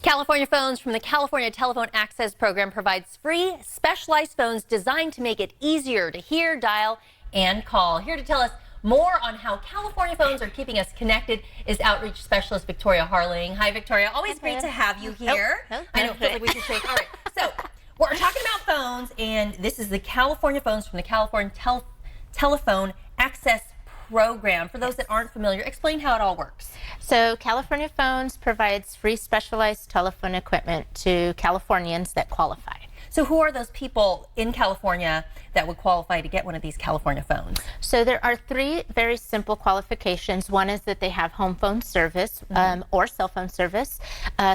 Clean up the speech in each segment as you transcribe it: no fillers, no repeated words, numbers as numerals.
California Phones from the California Telephone Access Program provides free, specialized phones designed to make it easier to hear, dial, and call. Here to tell us more on how California Phones are keeping us connected is Outreach Specialist Victoria Harling. Hi, Victoria. Always great to have you here. I know, feel like we should shake. All right, so we're talking about phones, and this is the California Phones from the California Telephone Access Program. For those that aren't familiar, explain how it all works. So California Phones provides free specialized telephone equipment to Californians that qualify. So who are those people in California that would qualify to get one of these California phones? So there are three very simple qualifications. One is that they have home phone service or cell phone service.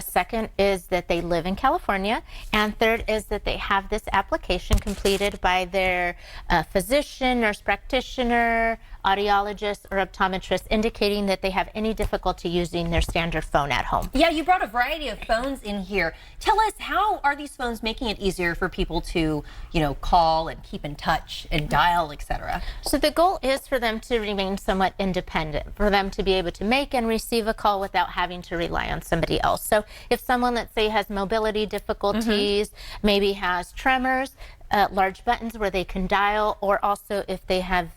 Second is that they live in California. And third is that they have this application completed by their physician, nurse practitioner, audiologist, or optometrist, indicating that they have any difficulty using their standard phone at home. Yeah, you brought a variety of phones in here. Tell us, how are these phones making it easier for people to, call and keep in touch and dial, etc.? So the goal is for them to remain somewhat independent, for them to be able to make and receive a call without having to rely on somebody else. So if someone, let's say, has mobility difficulties, maybe has tremors, large buttons where they can dial, or also if they have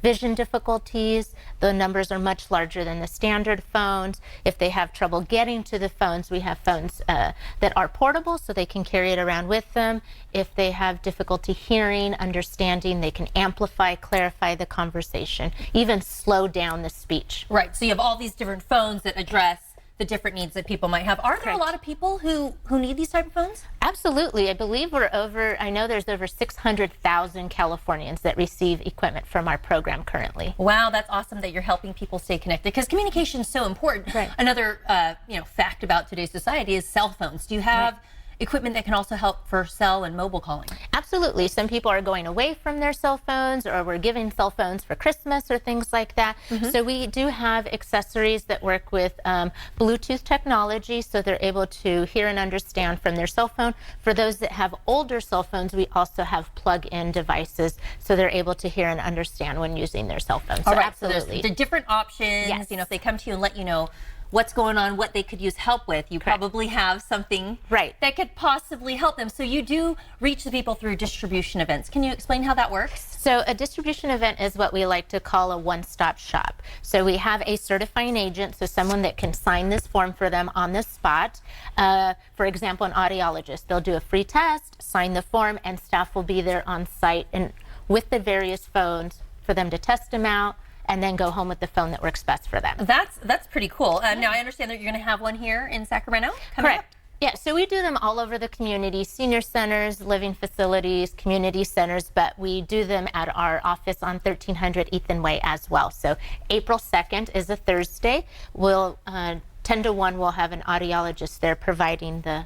vision difficulties, the numbers are much larger than the standard phones. If they have trouble getting to the phones, we have phones that are portable so they can carry it around with them. If they have difficulty hearing, understanding, they can amplify, clarify the conversation, even slow down the speech. Right, so you have all these different phones that address the different needs that people might have. Are there a lot of people who need these type of phones? Absolutely. I believe I know there's over 600,000 Californians that receive equipment from our program currently. Wow, that's awesome that you're helping people stay connected, because communication is so important. Right. Another fact about today's society is cell phones. Do you have equipment that can also help for cell and mobile calling? Absolutely. Some people are going away from their cell phones, or we're giving cell phones for Christmas or things like that. So we do have accessories that work with Bluetooth technology, so they're able to hear and understand from their cell phone. For those that have older cell phones, we also have plug-in devices, so they're able to hear and understand when using their cell phone. So all right, absolutely. So there's the different options. Yes. If they come to you and let you know what's going on, what they could use help with, you probably have something that could possibly help them. So you do reach the people through distribution events. Can you explain how that works? So a distribution event is what we like to call a one-stop shop. So we have a certifying agent, so someone that can sign this form for them on the spot. For example, an audiologist, they'll do a free test, sign the form, and staff will be there on site and with the various phones for them to test them out, and then go home with the phone that works best for them. That's pretty cool. Now, I understand that you're going to have one here in Sacramento coming Correct. up? Yeah, so we do them all over the community, senior centers, living facilities, community centers, but we do them at our office on 1300 Ethan Way as well. So April 2nd is a Thursday. We'll 10 to 1, we'll have an audiologist there providing the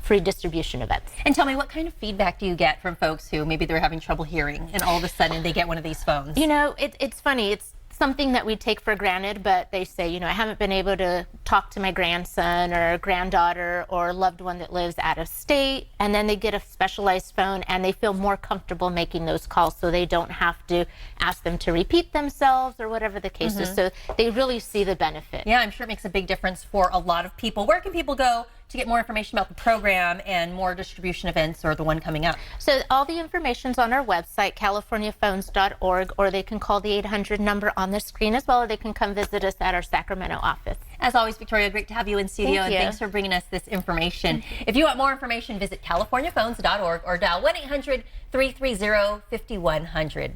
free distribution events. And tell me, what kind of feedback do you get from folks who maybe they're having trouble hearing and all of a sudden they get one of these phones? It's funny. It's something that we take for granted, but they say, I haven't been able to talk to my grandson or granddaughter or loved one that lives out of state, and then they get a specialized phone and they feel more comfortable making those calls, so they don't have to ask them to repeat themselves or whatever the case is. So they really see the benefit. Yeah, I'm sure it makes a big difference for a lot of people. Where can people go to get more information about the program and more distribution events, or the one coming up? So all the information's on our website, californiaphones.org, or they can call the 800 number on the screen as well, or they can come visit us at our Sacramento office. As always, Victoria, great to have you in studio, and thanks for bringing us this information. If you want more information, visit californiaphones.org or dial 1-800-330-5100.